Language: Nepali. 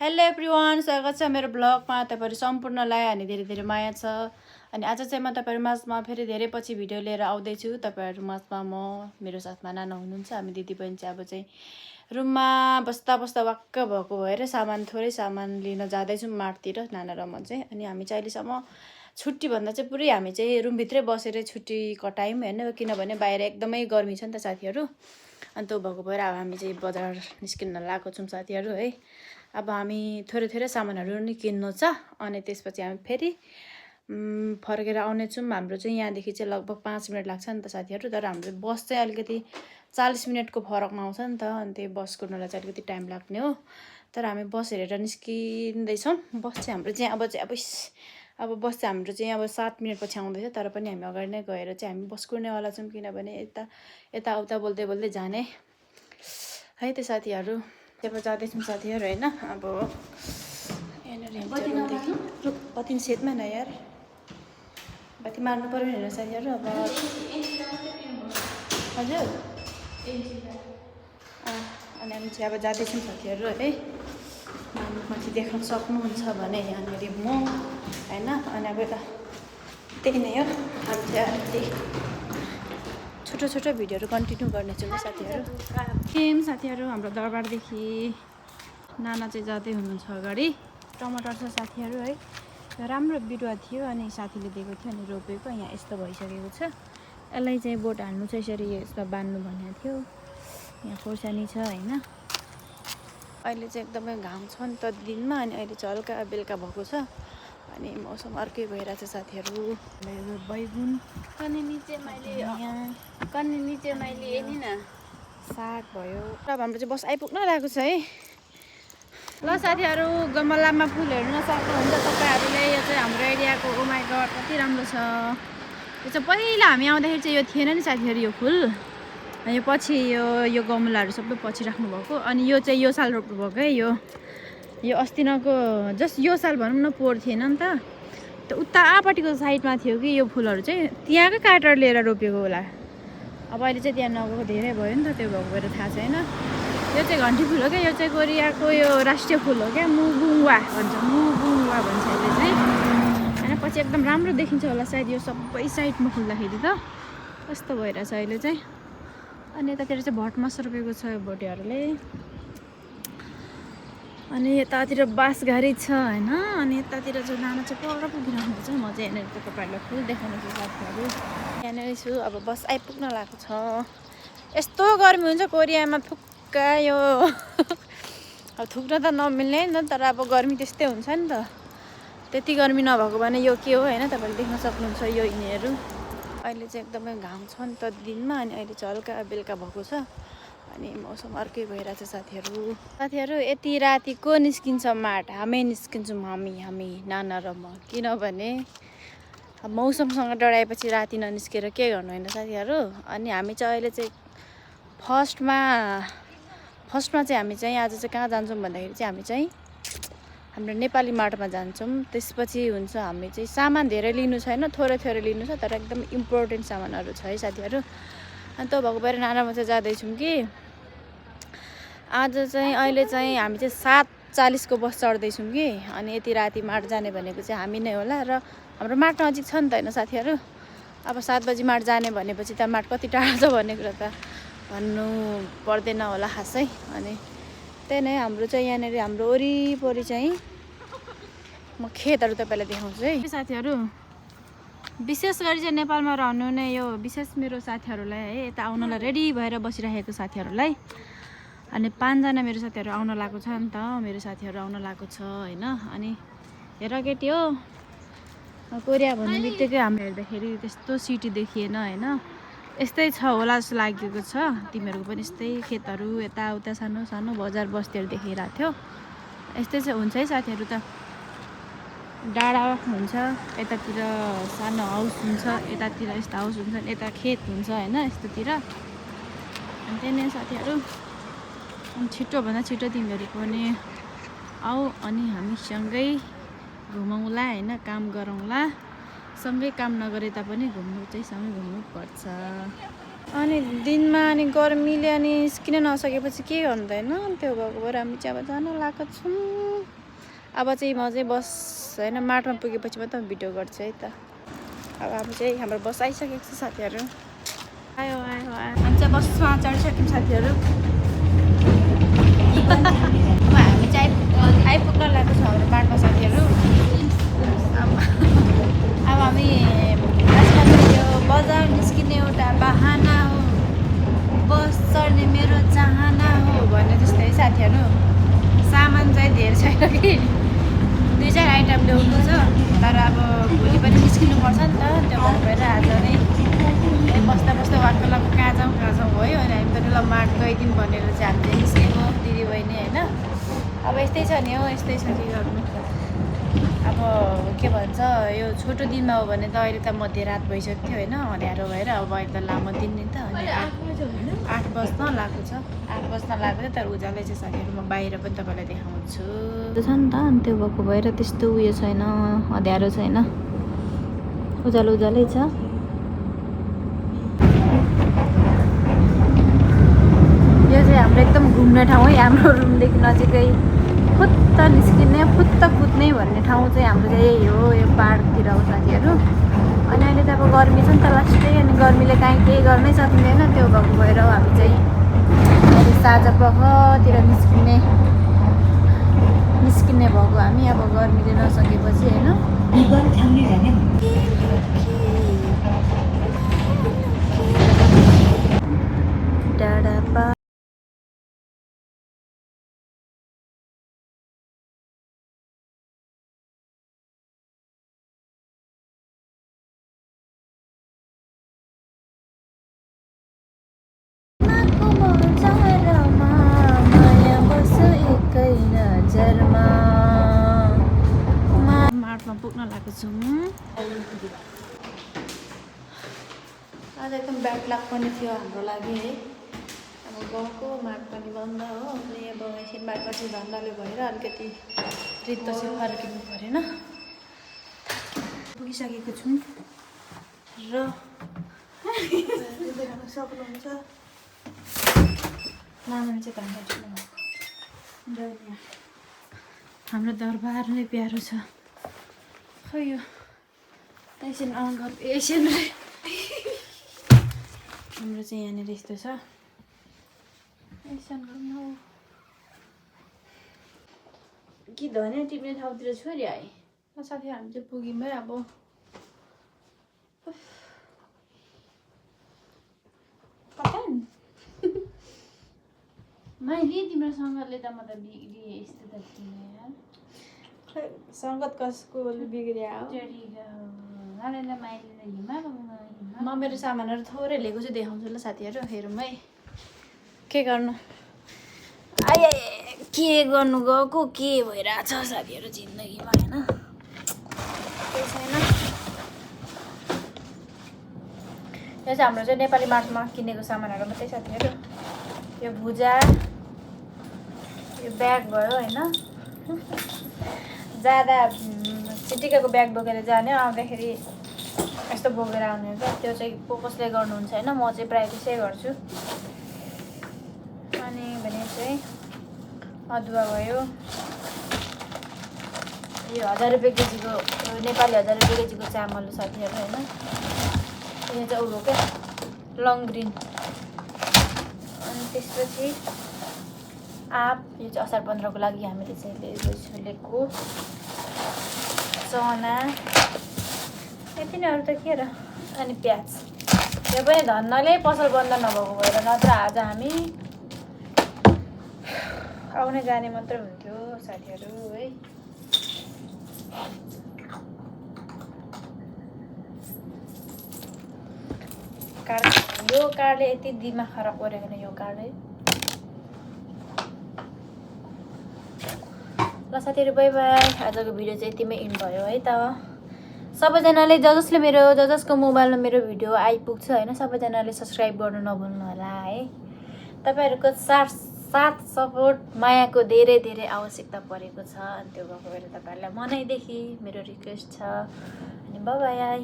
हेलो एभ्रिवान, स्वागत छ मेरो ब्लगमा। तपाईहरु सम्पूर्णलाई अनि धेरै धेरै माया छ। अनि आज चाहिँ म तपाईहरु माझमा फेरि धेरै पछि भिडियो लिएर आउँदै छु। तपाईहरु माझमा म मेरो साथमा नाना हुनुहुन्छ। हामी दिदी बहिनी चाहिँ अब चाहिँ रुममा बस्दा बस्दा वाक्क भएको भएर थोरै सामान लिन जाँदै छौं मार्टतिर नाना र म चाहिँ। अनि हामी चाहिँ अहिलेसम्म छुट्टी भन्दा चाहिँ पुरै हामी चाहिँ रुमभित्रै बसेर छुट्टी कटायौं हैन, किनभने बाहिर एकदमै गर्मी छ नि त साथीहरु। अनि त्यो भएको भएर अब हामी चाहिँ बजार निस्किन लागेको छौं साथीहरु है। अब हामी थोरै थोरै सामानहरु नि किन्नु छ अनि त्यसपछि हामी फेरि फर्केर आउने छौं। हाम्रो चाहिँ यहाँदेखि चाहिँ लगभग 5 मिनेट लाग्छ नि त साथीहरु, तर हाम्रो बस चाहिँ अलिकति 40 मिनेटको फरकमा आउँछ नि त, अनि त्यो बस कुर्नलाई चाहिँ अलिकति टाइम लाग्ने हो। तर हामी बस हेरेर निस्किँदै छौं। बस चाहिँ हाम्रो चाहिँ अब बस चाहिँ हाम्रो चाहिँ अब 7 मिनेट पछि आउँदैछ, तर पनि हामी अगाडि नै गएर चाहिँ हामी बस कुर्नेवाला छौं, किनभने यताउता बोल्दै बोल्दै जाने है त साथीहरु। अब जाँदैछौँ साथीहरु हैन। अब बत्ती सेटमा न यार, बत्ती मार्नु पर्यो नि साथीहरु। अब हजुर अनि हामी चाहिँ अब जाँदैछौँ साथीहरु है। माथि देख्न सक्नुहुन्छ भने यहाँनिर म हैन। अनि अब यता त्यही नै हो। हामी चाहिँ छोटो छोटो भिडियोहरु कन्टिन्यू गर्नेछौँ साथीहरु। साथीहरु हाम्रो दरबारदेखि नाना चाहिँ जाँदै हुनुहुन्छ अगाडि। टमाटर छ साथीहरु है, राम्रो बिरुवा थियो अनि साथीले दिएको थियो अनि रोपेको, यहाँ यस्तो भइसकेको छ। यसलाई चाहिँ बोट हाल्नु चाहिँ यसरी यस्तो बान्नु भनेको थियो। यहाँ खोर्सानी छ हैन। अहिले चाहिँ एकदमै घाम छ नि त दिनमा, अनि अहिले चाहिँ हल्का बेलुका भएको छ अनि मौसम अर्कै भइरहेछ साथीहरु। बैगुन कन्ने नीचे मैले हेर्नी न साग भयो। अब हाम्रो चाहिँ बस आइपुग्न लागेको छ है। ल साथीहरु, गमलामा फुल हेर्न सक्नुहुन्छ तपाईहरुले। यो चाहिँ हाम्रो एरियाको, ओ माइ गॉड कति राम्रो छ। यो चाहिँ पहिला हामी आउँदाखेरि चाहिँ यो थिएन नि साथीहरु, यो फुल। यो पछि यो गमलाहरु सबै पछि राख्नु भएको। अनि यो चाहिँ यो साल रोप्नु भएको है। यो अस्तिनको जस्ट यो साल भनौँ न, पोहोर थिएन नि त। त्यो उतापट्टिको साइडमा थियो कि यो फुलहरु चाहिँ, त्यहाँकै काटेर लिएर रोपेको होला। अब अहिले चाहिँ त्यहाँ नगएको धेरै भयो नि त, त्यो भएको भएर थाहा छैन। यो चाहिँ घन्टी फुल हो क्या। यो चाहिँ कोरियाको यो राष्ट्रिय फुल हो क्या। मुगुङ्वा भन्छ यसले चाहिँ हैन। पछि एकदम राम्रो देखिन्छ होला सायद यो सबै साइडमा फुल्दाखेरि त। कस्तो भइरहेछ अहिले चाहिँ। अनि यतातिर चाहिँ भटमास रोपेको छ भोटेहरूले। अनि यतातिर बाँसघारी छ हैन। अनि यतातिर चाहिँ नाना चाहिँ पर पुगिरहनु छ। म चाहिँ यहाँनिर तपाईँहरूलाई फुल देखाउनेछु साथीहरु। यहाँनिर छु, अब बस आइपुग्न लागेको छ। यस्तो गर्मी हुन्छ कोरियामा, थुक्का यो अब थुक्न त नमिल्ने नि त, तर अब गर्मी त्यस्तै हुन्छ नि त। त्यति गर्मी नभएको भने यो के हो हैन, तपाईले देख्न सक्नुहुन्छ यो यिनीहरु। अहिले चाहिँ एकदमै घाम छ नि त दिनमा, अनि अहिले चाहिँ हल्का बेलुका भएको छ अनि मौसम अर्कै भइरहेछ साथीहरु। यति राति को निस्किन्छ माट? हामी निस्किन्छौँ, हामी नाना र म। किनभने अब मौसमसँग डराएपछि राति ननिस्केर के गर्नु हैन साथीहरु। अनि हामी चाहिँ अहिले चाहिँ फर्स्टमा चाहिँ हामी चाहिँ आज चाहिँ कहाँ जान्छौँ भन्दाखेरि चाहिँ हामी चाहिँ हाम्रो नेपाली मार्टमा जान्छौँ। त्यसपछि हुन्छ हामी चाहिँ सामान धेरै लिनु छैन, थोरै लिनु छ, तर एकदम इम्पोर्टेन्ट सामानहरु छ है साथीहरु। अनि त्यो भएको भएर नाना म चाहिँ जाँदैछौँ कि आज चाहिँ अहिले चाहिँ हामी चाहिँ 7:40 को बस चढ्दैछौँ कि। अनि यति राति मार्ट जाने भनेको चाहिँ हामी नै होला। र हाम्रो मार्ट नजिक छ नि त हैन साथीहरु। अब 7 बजी मार्ट जाने भनेपछि त मार्ट कति टाढा छ भन्ने कुरा त भन्नु पर्दैन होला खासै। अनि त्यही नै हाम्रो चाहिँ यहाँनिर हाम्रो वरिपरि चाहिँ म खेतहरु तपाईलाई देखाउँछु है साथीहरु। विशेष गरी चाहिँ नेपालमा रहनुहुने यो विशेष मेरो साथीहरुलाई है, यता आउनलाई रेडी भएर बसिरहेको साथीहरुलाई। अनि 5 जना मेरो साथीहरु आउन लागेको छ नि त। मेरो साथीहरु आउन लागेको छ हैन। अनि हेर केटी हो, कोरिया भन्ने बित्तिकै हाम्रो हेर्दाखेरि त्यस्तो सिटी देखिएन हैन। यस्तै छ होला जस्तो लागेको छ। तिमीहरुको पनि यस्तै खेतहरु यताउता सानो सानो बजार बस्तीहरु देखिरहेको थियो। यस्तै चाहिँ हुन्छ है साथीहरु। त डाँडा हुन्छ, यतातिर सानो हाउस हुन्छ, यतातिर यस्तो हाउस हुन्छ, यता खेत हुन्छ हैन यस्तोतिर। अनि त्यही नै साथीहरु। अनि छिटो भन्दा छिटो तिमीहरु पनि आऊ अनि हामी सँगै घुमौँला हैन, काम गरौँला। सँगै काम नगरे तापनि घुम्नु चाहिँ सँगै घुम्नु पर्छ। अनि दिनमा अनि गर्मीले अनि निस्किन नसकेपछि के गर्नु त होइन त्यो भएको भएर हामी चाहिँ अब जान लागेको छौँ। अब चाहिँ म चाहिँ बस होइन माटमा पुगेपछि मात्रै भिडियो गर्छु है त। अब हामी चाहिँ हाम्रो बस आइसकेको छ साथीहरू। आयो आयो आयो हामी चाहिँ बसमा चढिसक्यौँ साथीहरू। अब हामी चाहिँ आइपुग्न लागेको छ हाम्रो माटमा साथीहरू। अब हामी आजकल यो बजार निस्किने एउटा बहाना हो, बस चढ्ने मेरो चाहना हो भन्ने जस्तै है साथीहरू। सामान चाहिँ धेरै छैन कि 2-4 आइटम ल्याउनु छ, तर अब भोलि पनि निस्किनुपर्छ नि त। त्यो भएर आज नै बस्दा बस्दा वाक्क कहाँ जाउँ भयो। अनि हामी पनि ल माट गइदिउँ भनेर चाहिँ हामी चाहिँ निस्केको दिदीबहिनी होइन। अब यस्तै छ नि हौ, यस्तै छ के गर्नु। अब के भन्छ यो छोटो दिनमा हो भने त अहिले त मध्यरात भइसक्यो थियो होइन, अँध्यारो भएर। अब अहिले त लामो दिन नि त, अनि 8 बज्न लागेको छ। 8 बज्न लागेको छ, तर उज्यालै छ साथीहरू। म बाहिर पनि तपाईँलाई देखाउँछु। त्यो छ नि त, अनि त्यो भएको भएर त्यस्तो उयो छैन, अँध्यारो छैन, उज्यालो उज्यालै छ। यो चाहिँ हाम्रो एकदम घुम्ने ठाउँ है, हाम्रो रुमदेखि नजिकै फुत्त निस्किने फुत्त कुद्ने भन्ने ठाउँ चाहिँ हाम्रो चाहिँ यही हो, यो पार्कतिर हो साथीहरू। अनि अहिले त अब गर्मी छ नि त लास्टै, अनि गर्मीले काहीँ केही गर्नै सकिँदैन। त्यो भएको भएर हामी चाहिँ अहिले साँझपखतिर निस्किने भएको हामी। अब गर्मीले नसकेपछि होइन। डाँडा पा मार्टमा पुग्न लागेको छौँ। आज एकदम ब्याड लक पनि थियो हाम्रो लागि है। अब गाउँको मार्ट पनि बन्द हो, अनि अब एकछिन बादमा चाहिँ धन्दाले भएर अलिकति रित्तो चाहिँ फर्किनु परेन। पुगिसकेको छौँ र देखाउन सक्नुहुन्छ मामाले चाहिँ धन्दा दिनुभएको। हाम्रो दरबार नै प्यारो छ खै। यो एसियन अङ्कल एसियन हाम्रो चाहिँ यहाँनिर यस्तो छ। एसियन गर्नु कि धनियाँ टिप्ने ठाउँतिर छोरी आए साथी। हामी चाहिँ पुग्यौँ है। अब मैले तिम्रो सङ्गतले त म त बिग्रिएँ यस्तो त किन यार। सङ्गत कसको बिग्रिया हो। म मेरो सामानहरू थोरै लिएको छु, देखाउँछु ल साथीहरू, हेरौँ है के गर्नु। आइ के गर्नु गएको के भइरहेछ साथीहरू जिन्दगीमा होइन, केही छैन। यो चाहिँ हाम्रो चाहिँ नेपाली मार्टमा किनेको सामानहरू मात्रै साथीहरू। यो भुजा, यो ब्याग भयो होइन, जाँदा चिटिकेको ब्याग बोकेर जाने, आउँदाखेरि यस्तो बोकेर आउने क्या। त्यो चाहिँ कसले गर्नुहुन्छ होइन, म चाहिँ प्रायः त्यसै गर्छु। अनि भने चाहिँ अदुवा भयो, यो 1000 रुपियाँ केजीको नेपाली 1000 रुपियाँ केजीको चामल साथीहरू होइन। यो चाहिँ उयो क्या लङ ग्रिन। अनि त्यसपछि आँप, यो चाहिँ असार 15को लागि हामीले चाहिँ लिएको चना, यति नै, अरू त के र। अनि प्याज, यो पनि धन्नले पसल बन्द नभएको भएर, नत्र आज हामी आउने जाने मात्रै हुन्थ्यो साथीहरू है। कार्ड, यो कार्डले यति दिमाग खराब गरेको नि यो कार्ड है। ल साथीहरू बाई बाई। आजको भिडियो चाहिँ यतिमै इन्ड भयो है त। सबैजनाले जसले जसको मोबाइलमा मेरो भिडियो आइपुग्छ होइन, सबैजनाले सब्सक्राइब गर्नु नभुल्नु होला है। तपाईँहरूको साथ सपोर्ट मायाको धेरै धेरै आवश्यकता परेको छ। अनि त्यो भएको भएर तपाईँहरूलाई मनैदेखि मेरो रिक्वेस्ट छ। अनि बाई बाई।